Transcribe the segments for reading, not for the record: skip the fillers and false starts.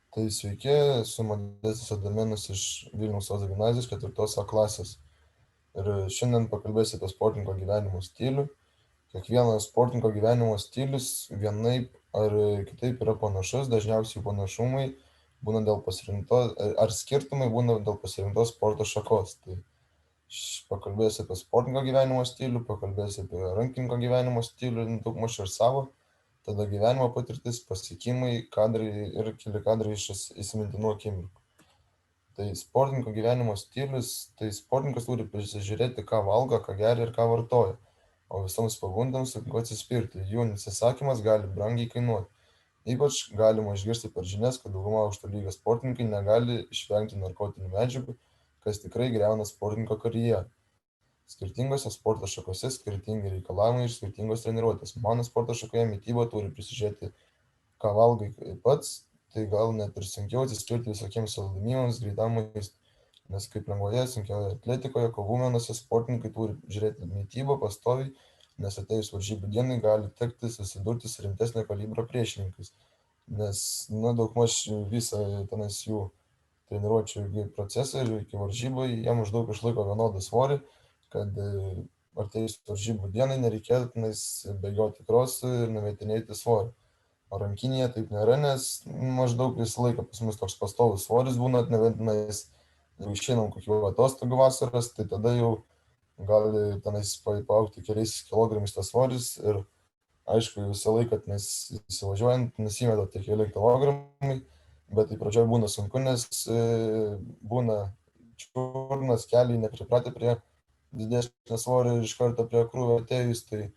Tai sveiki, esu Modestas Adomėnas iš Vilniaus Ozo gimnazijos 4 klasės. Ir šiandien pakalbėsiu apie sportininko gyvenimo stilių. Kiekvieno sportininko gyvenimo stilius vienaip ar kitaip yra panašus, dažniausiai panašumai būna dėl pasirinkto, ar skirtumai būna dėl pasirinktos sporto šakos. Tai pakalbėsiu apie sportininko gyvenimo stilių, pakalbėsiu apie rankininko gyvenimo stilių, daugmaž ir savo. Tada gyvenimo patirtis, pasiekimai, kadrai ir keli kadrai iš įsimintinų akimirkų. Tai sportininko gyvenimo stilius, tai sportininkas turi prisižiūrėti, ką valgo, ką geria ir ką vartoja, o visoms pagundams sunku atsispirti, jų neatsisakymas gali brangiai kainuoti. Ypač galima išgirsti per žinias, kad dauguma aukšto lygio sportininkai negali išvengti narkotinių medžiagų, kas tikrai griauna sportininko karjerą. Skirtingose sporto šakose skirtingi reikalavimai ir skirtingos treniruotės. Mano sporto šakoje mityba turi prisižiūrėti, ką valgai pats, tai gal net ir sunkiau atsispirti visokiems saldumynams, greitam maistui. Nes kaip lengvoje, sunkioje atletikoje, kovų menuose sportininkai turi žiūrėti mitybą pastoviai, nes atėjus varžybų dienai gali tekti susidurti su rimtesnio kalibro priešininkais. Nes, daugmaž visą tenais jų treniruočių procesą ir iki varžybų jie maždaug išlaiko vienodą svorį, kad artėjus varžybų dienai nereikėtų tenais bėgioti krosų ir numetinėti svorį. O rankinėje taip nėra, nes maždaug visą laiką pas mus toks pastovus svoris būna, nebent tenais, jeigu išeinam kokių atostogų vasaras, tai tada jau gali tenais paaugti keliais kilogramais tas svoris ir aišku, visą laiką tenais įsivažiuojant nusimeta tie keli kilogramai, bet tai pradžioj būna sunku, nes būna čiurnos keliai nepripratę prie didesnio svorio ir iš karto prie krūvio atėjus, tai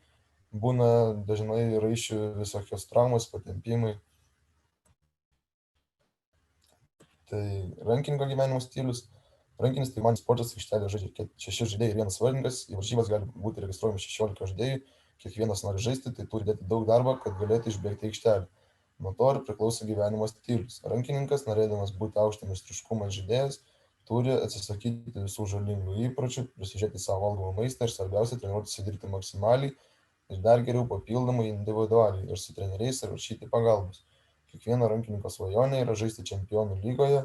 būna dažnai raiščių visokios traumos, patempimai. Tai rankininko gyvenimo stilius. Rankinis tai man sportas aikštelė žaidžia 6 žaidėjai ir vienas vartininkas, į varžybas gali būti registruojami 16 žaidėjų, kiekvienas nori žaisti, tai turi dėti daug darbo, kad galėtų išbėgti aikštelę. Nuo to ir priklauso gyvenimo stilius. Rankininkas, norėdamas būti aukšto meistriškumo žaidėjas, turi atsisakyti visų žalingų įpročių, prisižiūrėti savo valgomą maistą ir svarbiausia treniruotis dirbti maksimaliai ir dar geriau papildomai individualiai ir su treneriais ir prašyti pagalbos. Kiekvieno rankininko svajonė yra žaisti čempionų lygoje,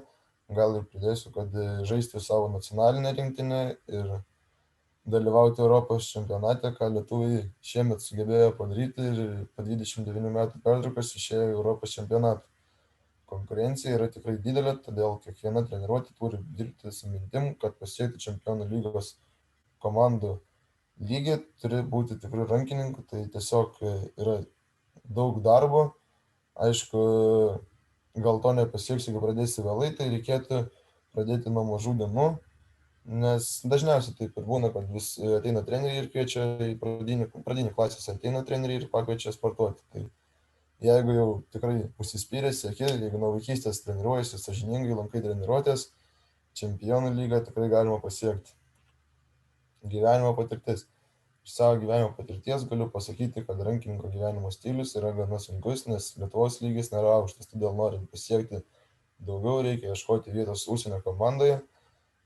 gal ir pridėsiu, kad žaisti savo nacionalinę rinktinę ir dalyvauti Europos čempionate, ką lietuviai šiemet sugebėjo padaryti ir po 29 metų pertraukos išėjo į Europos čempionatą. Konkurencija yra tikrai didelė, todėl kiekviena treniruotė turi dirbti su mintim, kad pasiekti čempionų lygos komandų lygį, turi būti tikrų rankininkų, tai tiesiog yra daug darbo. Aišku, gal to nepasieksi, jeigu pradėsi vėlai, tai reikėtų pradėti nuo mažų dienų, nes dažniausiai taip ir būna, kad vis ateina treneriai ir kviečia į pradinį klasės, ateina treneriai ir pakviečia sportuoti. Tai jeigu jau tikrai užsispyrę sieki, jeigu nuo vaikystės treniruojasi sąžiningai, lankai treniruotės, čempionų lygą tikrai galima pasiekti. Gyvenimo patirtis. Iš savo gyvenimo patirties galiu pasakyti, kad rankininko gyvenimo stilius yra gana sunkus, nes Lietuvos lygis nėra aukštas, todėl norint pasiekti daugiau reikia ieškoti vietos užsienio komandoje,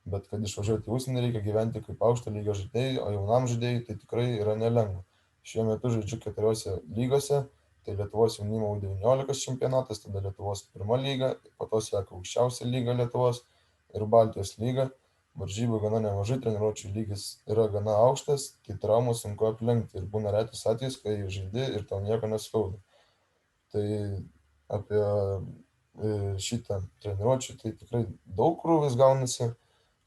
bet kad išvažiuoti į užsienį reikia gyventi kaip aukšto lygio žaidėjai, o jaunam žaidėjai tai tikrai yra nelengva. Šiuo metu žaidžiu 4 lygose, tai Lietuvos jaunimo U19 čempionatas, tada Lietuvos pirma lyga, po to seka aukščiausia lyga Lietuvos ir Baltijos lyga. Varžybų gana nemažai, treniruočių lygis yra gana aukštas, tai traumų sunku aplenkti ir būna retas atvejis, kai žaidi ir tau nieko neskauda. Tai apie šitą treniruočių tai tikrai daug krūvis gaunasi,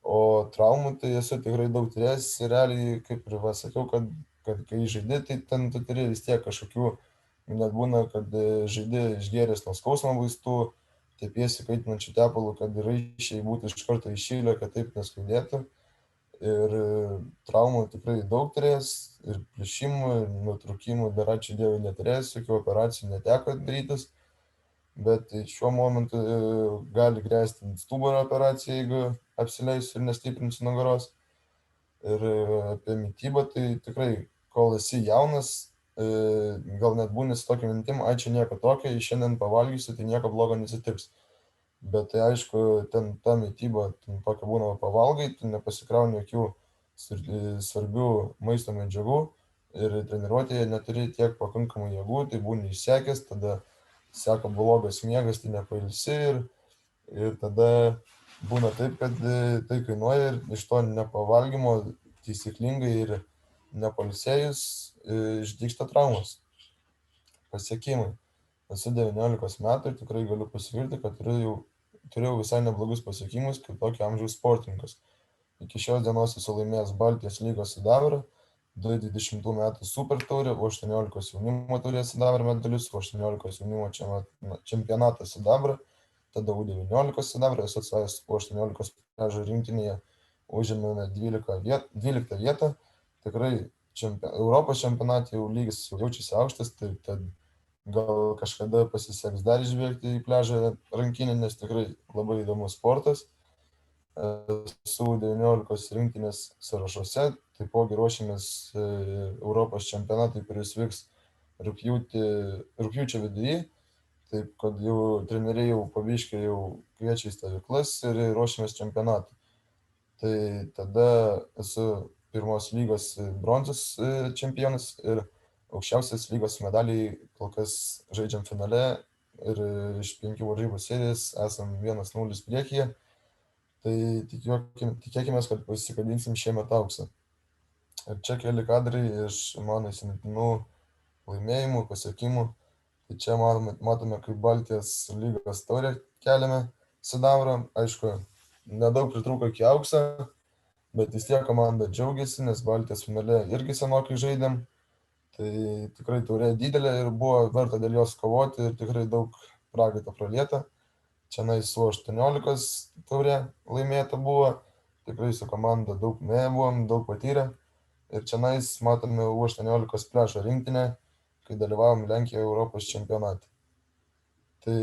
o traumų tai esu tikrai daug turėjęs ir realiai, kaip ir sakiau, kad kai žaidi, tai ten tu turi vis tiek kažkokių, net būna, kad žaidi išgėręs nuo skausmo vaistų, tepiesi kaitinančiu tepalu, kad raiščiai būtų iš karto įšilę, kad taip neskaudėtų. Ir traumų tikrai daug turėjęs, ir plyšimų, ir nutrūkimų, dar ačiū Dievui neturėjęs, jokių operacijų neteko darytis, bet šiuo momentu gali grėsti stuburo operacija, jeigu apsileisiu ir nestiprinsiu nugaros. Ir apie mitybą, tai tikrai, kol esi jaunas, gal net būni su tokia mintim, ai čia nieko tokio, šiandien pavalgysiu, tai nieko blogo neatsitiks. Bet tai aišku, ten ta mityba, ten tokia būna pavalgai, tu nepasikrauni jokių svarbių maisto medžiagų ir treniruotėje neturi tiek pakankamai jėgų, tai būni išsekęs, tada seka blogas miegas, tai nepailsi ir ir tada būna taip, kad tai kainuoja ir iš to nepavalgymo taisyklingai ir nepailsėjus išdygsta traumos, pasiekimai. Esu 19 metų ir tikrai galiu pasakyti, kad turėjau visai neblogus pasiekimus kaip tokio amžiaus sportininkas. Iki šios dienos esu laimėjęs Baltijos lygos sidabrą, 2020 metų super taurę, U18 jaunimo taurės sidabrą medalius, U18 jaunimo čempionatą sidabrą, tada U19 sidabrą, esu atsvajęs U18 pliažo rinktinėje, užėmėme 12 vietą. Tikrai Europos čempionate jau lygis jau jaučiasi aukštas, tai gal kažkada pasiseks dar išbėgti į pliažą rankinį, nes tikrai labai įdomus sportas. Esu 19 rinktinės sąrašuose, taipogi ruošiamės Europos čempionatui, kuris vyks rugpjūčio viduryje, taip kad jau treneriai jau pabiškai jau kviečia į stovyklas ir ruošiamės čempionatui. Tai tada esu pirmos lygos bronzos čempionas ir aukščiausias lygos medaliai kol kas žaidžiam finale ir iš 5 varžybų serijos esam 1-0 priekyje. Tai tikėkime, kad pasikabinsim šiemet auksą. Ir čia keli kadrai iš mano įsimintinų laimėjimų, pasiekimų. Tai čia matome, kaip Baltijos lygos taurę keliame sidabrą. Aišku, nedaug pritrūko iki aukso, bet vis tiek komanda džiaugiasi, nes Baltijos finale irgi senokai žaidėm. Tai tikrai taurė didelė ir buvo verta dėl jos kovoti ir tikrai daug prakaito pralieta. Čianais U18 taurė laimėta buvo, tikrai su komanda daug buvom, daug patyrę. Ir čianais matome U18 pliažo rinktinę, kai dalyvavom Lenkijoje Europos čempionate. Tai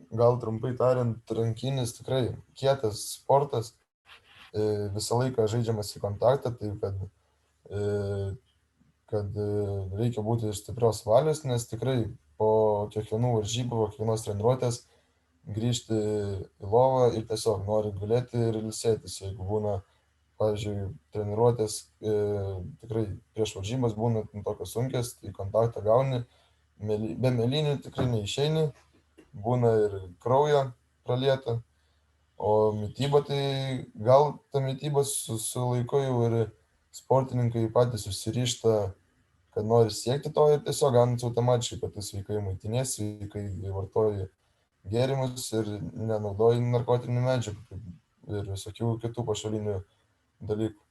gal trumpai tariant, rankinis tikrai kietas sportas, visą laiką žaidžiamas į kontaktą, tai kad reikia būti iš stiprios valios, nes tikrai po kiekvienų varžybų, po kiekvienos treniruotės grįžti į lovą ir tiesiog nori gulėti ir ilsėtis. Jeigu būna, pavyzdžiui, treniruotės tikrai prieš varžybas būna tokios sunkios, tai kontaktą gauni, be mėlynių tikrai neišeini, būna ir kraujo pralieta, o mytyba tai gal ta mytyba su laiku jau ir sportininkai patys užsirišta, kad nori siekti to ir tiesiog gaunasi automatiškai, kad tu sveikai maitinies, sveikai vartoji gėrimus ir nenaudoji narkotinių medžiagų ir visokių kitų pašalinių dalykų.